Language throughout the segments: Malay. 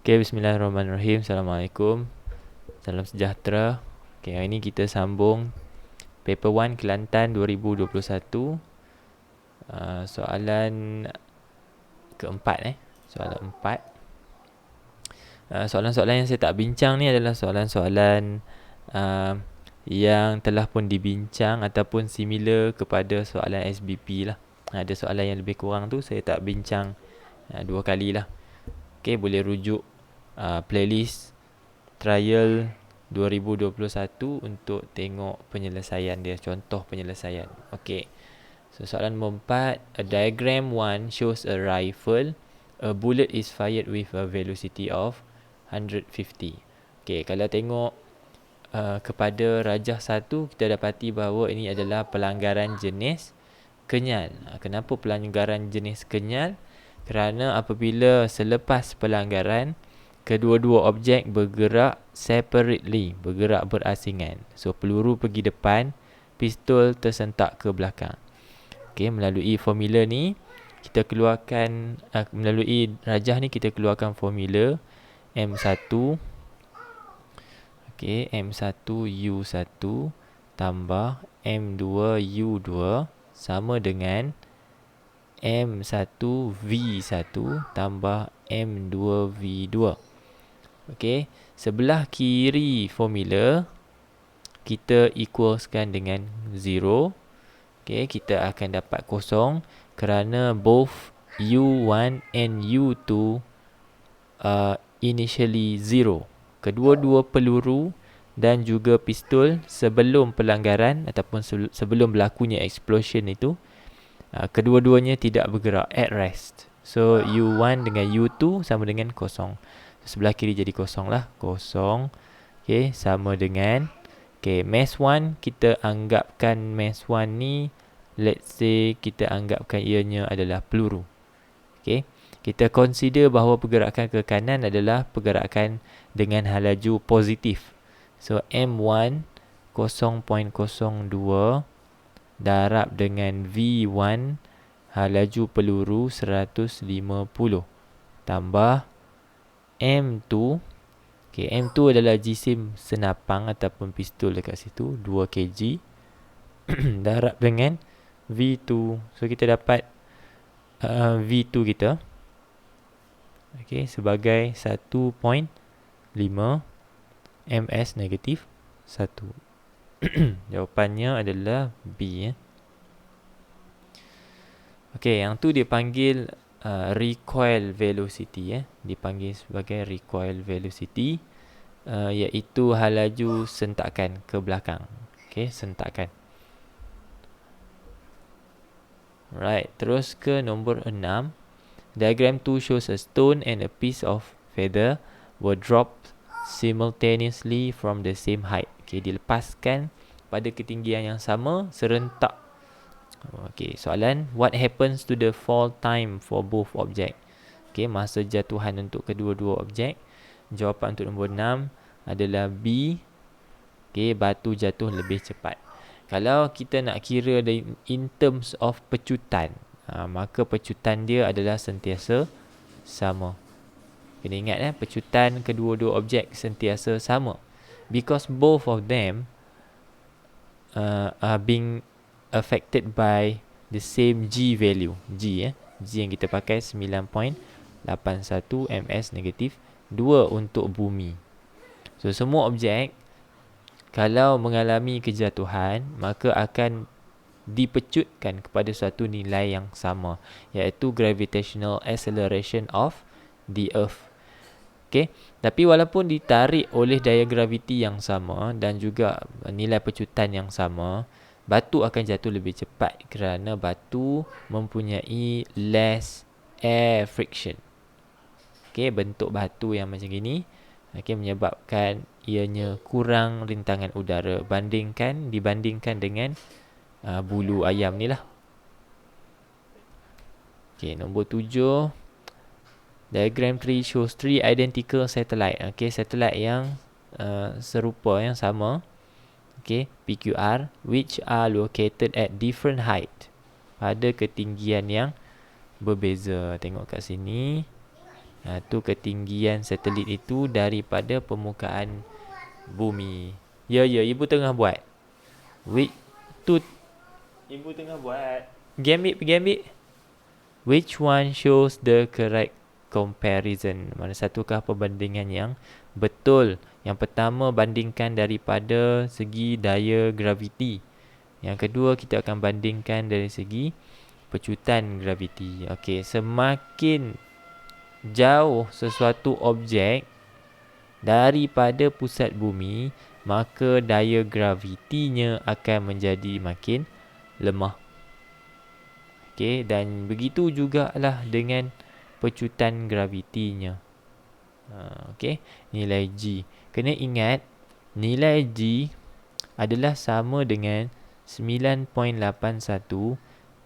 Okay, bismillahirrahmanirrahim. Assalamualaikum. Salam sejahtera. Okay, hari ini kita sambung Paper 1 Kelantan 2021. Soalan keempat Soalan 4. Soalan-soalan yang saya tak bincang ni adalah soalan-soalan yang telah pun dibincang ataupun similar kepada soalan SBP lah. Ada soalan yang lebih kurang tu saya tak bincang dua kali lah. Okay, boleh rujuk playlist trial 2021 untuk tengok penyelesaian dia, contoh penyelesaian. Okay, so soalan nombor 4. A diagram 1 shows a rifle. A bullet is fired with a velocity of 150. Okay, kalau tengok kepada rajah 1, kita dapati bahawa ini adalah pelanggaran jenis kenyal. Kenapa pelanggaran jenis kenyal? Kerana apabila selepas pelanggaran, kedua-dua objek bergerak separately, bergerak berasingan. So, peluru pergi depan, pistol tersentak ke belakang. Okay, melalui formula ni, kita keluarkan, melalui rajah ni kita keluarkan formula M1, okay, M1U1 tambah M2U2 sama dengan M1V1 tambah M2V2. Okey, sebelah kiri formula kita equalskan dengan 0. Okey, kita akan dapat kosong kerana both U1 and U2 initially 0. Kedua-dua peluru dan juga pistol sebelum pelanggaran ataupun sebelum berlakunya explosion itu, kedua-duanya tidak bergerak, at rest. So U1 dengan U2 sama dengan kosong. Sebelah kiri jadi kosong lah, kosong. Okay, sama dengan, okay, mass 1 kita anggapkan mass 1 ni, let's say kita anggapkan ianya adalah peluru. Okay, kita consider bahawa pergerakan ke kanan adalah pergerakan dengan halaju positif. So M1 0.02 darab dengan V1 laju peluru 150 tambah M2. Okay, M2 adalah jisim senapang ataupun pistol dekat situ, 2 kg darab dengan V2. So kita dapat V2 kita, okay, sebagai 1.5 ms negatif 1. Jawapannya adalah B. Okey, yang tu dipanggil recoil velocity. Dipanggil sebagai recoil velocity, iaitu halaju sentakan ke belakang. Okey, sentakan. Right, terus ke nombor 6. Diagram 2 shows a stone and a piece of feather were dropped simultaneously from the same height. Okay, dilepaskan pada ketinggian yang sama serentak. Okay, soalan, what happens to the fall time for both object? Okay, masa jatuhan untuk kedua-dua objek. Jawapan untuk nombor 6 adalah B. Okay, batu jatuh lebih cepat. Kalau kita nak kira in terms of pecutan, maka pecutan dia adalah sentiasa sama. Kena ingat, pecutan kedua-dua objek sentiasa sama. Because both of them are being affected by the same G value. G yang kita pakai 9.81 ms negatif 2 untuk bumi. So semua objek kalau mengalami kejatuhan, maka akan dipecutkan kepada suatu nilai yang sama, iaitu gravitational acceleration of the earth. Okay, tapi walaupun ditarik oleh daya graviti yang sama dan juga nilai pecutan yang sama, batu akan jatuh lebih cepat kerana batu mempunyai less air friction. Okay, bentuk batu yang macam gini, okay, menyebabkan ianya kurang rintangan udara dibandingkan dengan bulu ayam ni lah. Okay, nombor 7. Diagram 3 shows 3 identical satellite. Okay, satellite yang serupa, yang sama. Okay, PQR, which are located at different height, pada ketinggian yang berbeza. Tengok kat sini. Tu ketinggian satelit itu daripada permukaan bumi. Ya, ibu tengah buat. Tu ibu tengah buat. Pergi ambil. Which one shows the correct comparison? Mana satukah perbandingan yang betul? Yang pertama, bandingkan daripada segi daya graviti. Yang kedua, kita akan bandingkan dari segi pecutan graviti. Okey, semakin jauh sesuatu objek daripada pusat bumi, maka daya gravitinya akan menjadi makin lemah. Okey, dan begitu jugalah dengan pecutan gravitinya. Okey, nilai G. Kena ingat, nilai G adalah sama dengan 9.81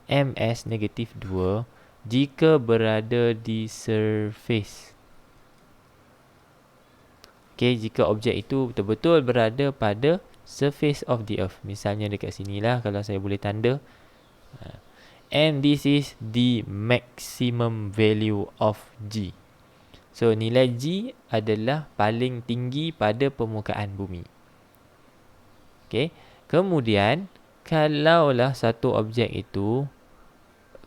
ms negatif 2 jika berada di surface. Okey, jika objek itu betul-betul berada pada surface of the earth. Misalnya dekat sinilah, kalau saya boleh tanda. And this is the maximum value of G. So, nilai G adalah paling tinggi pada permukaan bumi. Okey. Kemudian, kalaulah satu objek itu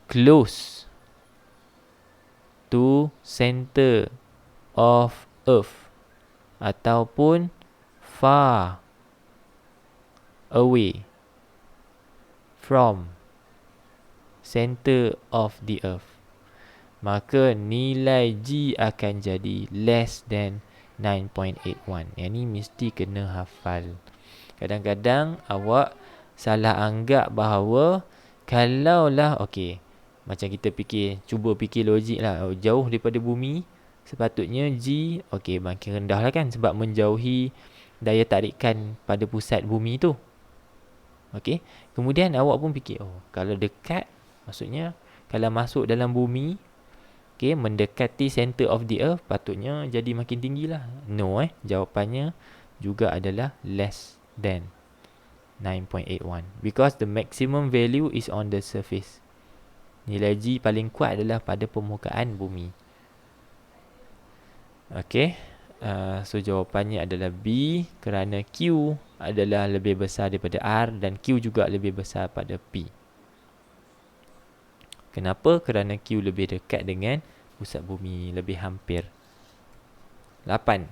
close to center of earth ataupun far away from center of the earth, maka nilai G akan jadi less than 9.81. Yang ni mesti kena hafal. Kadang-kadang awak salah anggap bahawa kalaulah, okey, macam kita cuba fikir logik lah, jauh daripada bumi, sepatutnya G, okey, makin rendah lah kan, sebab menjauhi daya tarikan pada pusat bumi tu. Okey, kemudian awak pun fikir, kalau dekat, maksudnya kalau masuk dalam bumi, okey, mendekati center of the earth, patutnya jadi makin tinggi lah. No, jawapannya juga adalah less than 9.81 because the maximum value is on the surface. Nilai G paling kuat adalah pada permukaan bumi. Okey, so jawapannya adalah B kerana Q adalah lebih besar daripada R dan Q juga lebih besar pada P. Kenapa? Kerana Q lebih dekat dengan pusat bumi, lebih hampir. 8.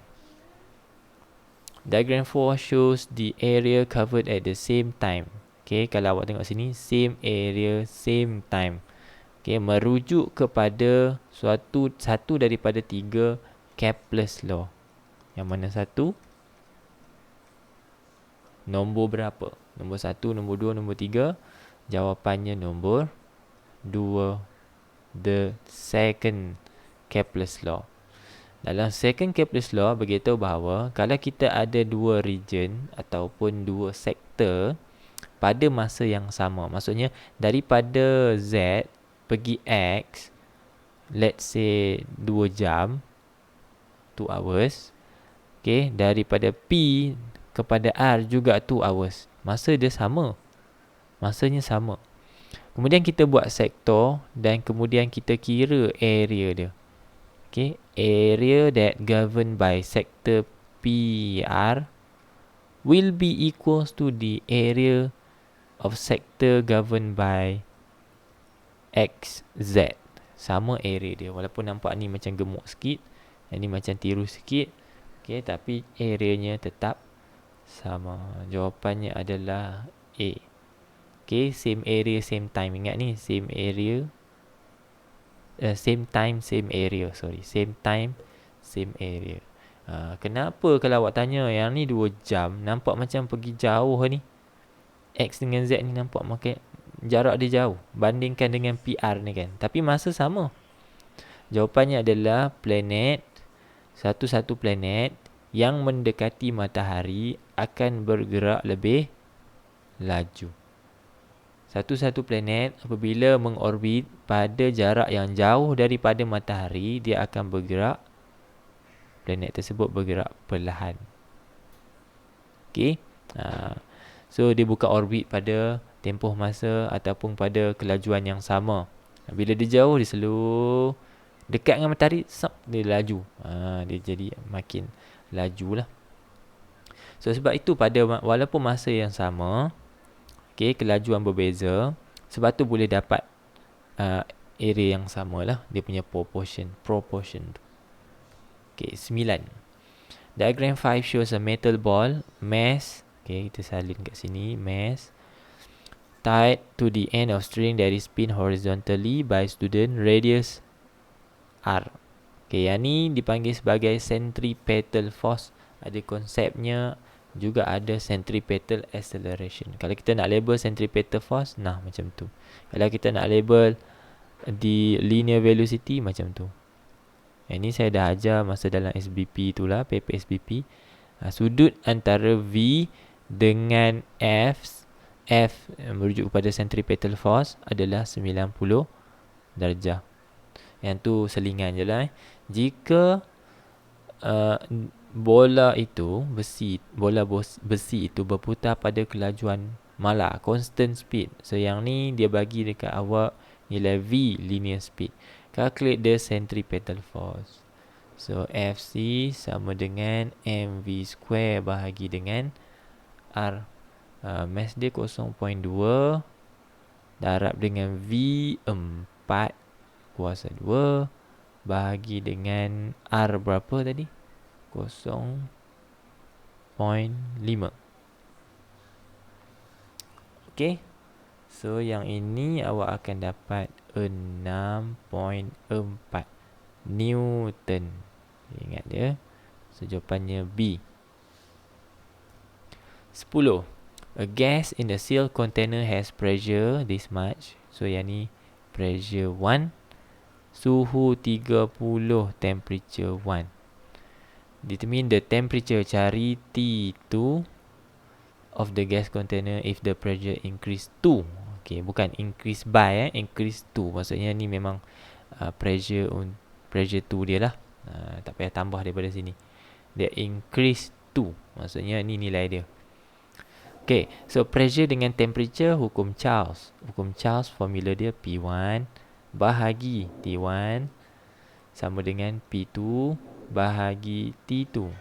Diagram 4 shows the area covered at the same time. Okay, kalau awak tengok sini, same area, same time. Okay, merujuk kepada satu daripada 3 Kepler's law. Yang mana satu? Nombor berapa? Nombor 1, nombor 2, nombor 3. Jawapannya nombor 2. The second Kepler's law. Dalam second Kepler's law beritahu bahawa kalau kita ada dua region ataupun dua sektor pada masa yang sama, maksudnya daripada Z pergi X, let's say 2 jam, 2 hours. Okay, daripada P kepada R juga 2 hours. Masa dia sama. Masanya sama. Kemudian kita buat sektor dan kemudian kita kira area dia. Okay, area that governed by sector PR will be equals to the area of sector governed by XZ. Sama area dia. Walaupun nampak ni macam gemuk sikit, yang ni macam tiru sikit. Okay, tapi areanya tetap sama. Jawapannya adalah A. Okay, same area, same time. Ingat ni, same area. Same time, same area. Sorry, same time, same area. Kenapa kalau awak tanya yang ni 2 jam, nampak macam pergi jauh ni. X dengan Z ni nampak makin jarak dia jauh bandingkan dengan PR ni kan. Tapi masa sama. Jawapannya adalah planet, satu-satu planet yang mendekati matahari akan bergerak lebih laju. Satu-satu planet apabila mengorbit pada jarak yang jauh daripada matahari, dia akan bergerak, planet tersebut bergerak perlahan. Okay. So dia bukan orbit pada tempoh masa ataupun pada kelajuan yang sama. Bila dia jauh, dia slow. Dekat dengan matahari, dia laju. Dia jadi makin laju lah. So sebab itu walaupun masa yang sama, okay, kelajuan berbeza, sebab tu boleh dapat area yang sama lah. Dia punya proportion tu. Okay, 9. Diagram 5 shows a metal ball, mass, okay, kita salin kat sini, mass, tied to the end of string that is pinned horizontally by student, radius R. Okay, yang ni dipanggil sebagai centripetal force. Ada konsepnya, juga ada centripetal acceleration. Kalau kita nak label centripetal force, nah macam tu. Kalau kita nak label di linear velocity, macam tu. Ini saya dah ajar masa dalam SBP tu lah, paper SBP. Sudut antara V dengan F merujuk kepada centripetal force adalah 90 darjah. Yang tu selingan je lah. Jika bola besi itu berputar pada kelajuan malah constant speed. So yang ni dia bagi dekat awak nilai V, linear speed. Calculate the centripetal force. So FC sama dengan mv square bahagi dengan R. Mass dia 0.2 darab dengan V4 kuasa 2 bahagi dengan R berapa tadi? 0.5. Okay. So yang ini awak akan dapat 6.4 Newton. Ingat dia. So jawapannya B. 10. A gas in the sealed container has pressure this much. So yang ni pressure 1, suhu 30, temperature 1. Determine the temperature, cari T2 of the gas container if the pressure increase 2. Okay, bukan increase by, increase 2. Maksudnya ni memang pressure 2 dia lah. Tak payah tambah daripada sini. Dia increase 2. Maksudnya ni nilai dia. Okay, so pressure dengan temperature, hukum Charles. Hukum Charles formula dia P1 bahagi T1 sama dengan P2 bahagi T2.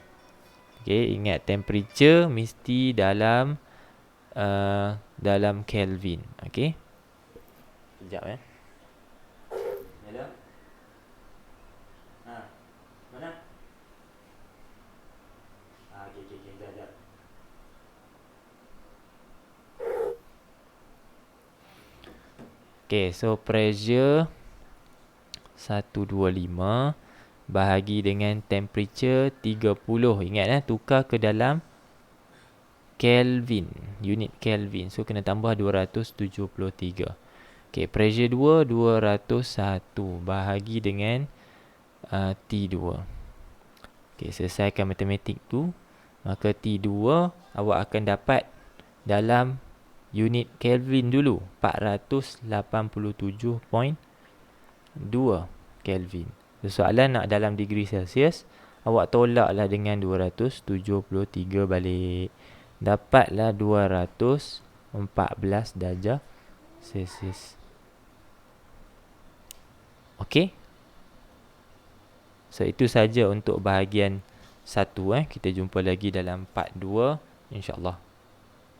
Okay, ingat temperature mesti dalam Kelvin. Okay. Sekejap Hello. Mana? Okay, sekejap. Okay, so pressure 125 bahagi dengan temperature 30. Ingat tukar ke dalam Kelvin, unit Kelvin. So kena tambah 273. Okay, pressure 201 bahagi dengan T2. Okay, selesaikan matematik tu. Maka T2 awak akan dapat dalam unit Kelvin dulu, 487.2 Kelvin. Soalan nak dalam degree Celsius, awak tolaklah dengan 273 balik. Dapatlah 214 darjah Celsius. Okey. So itu saja untuk bahagian 1. Kita jumpa lagi dalam part 2 insya-Allah.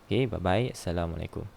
Okey, bye bye. Assalamualaikum.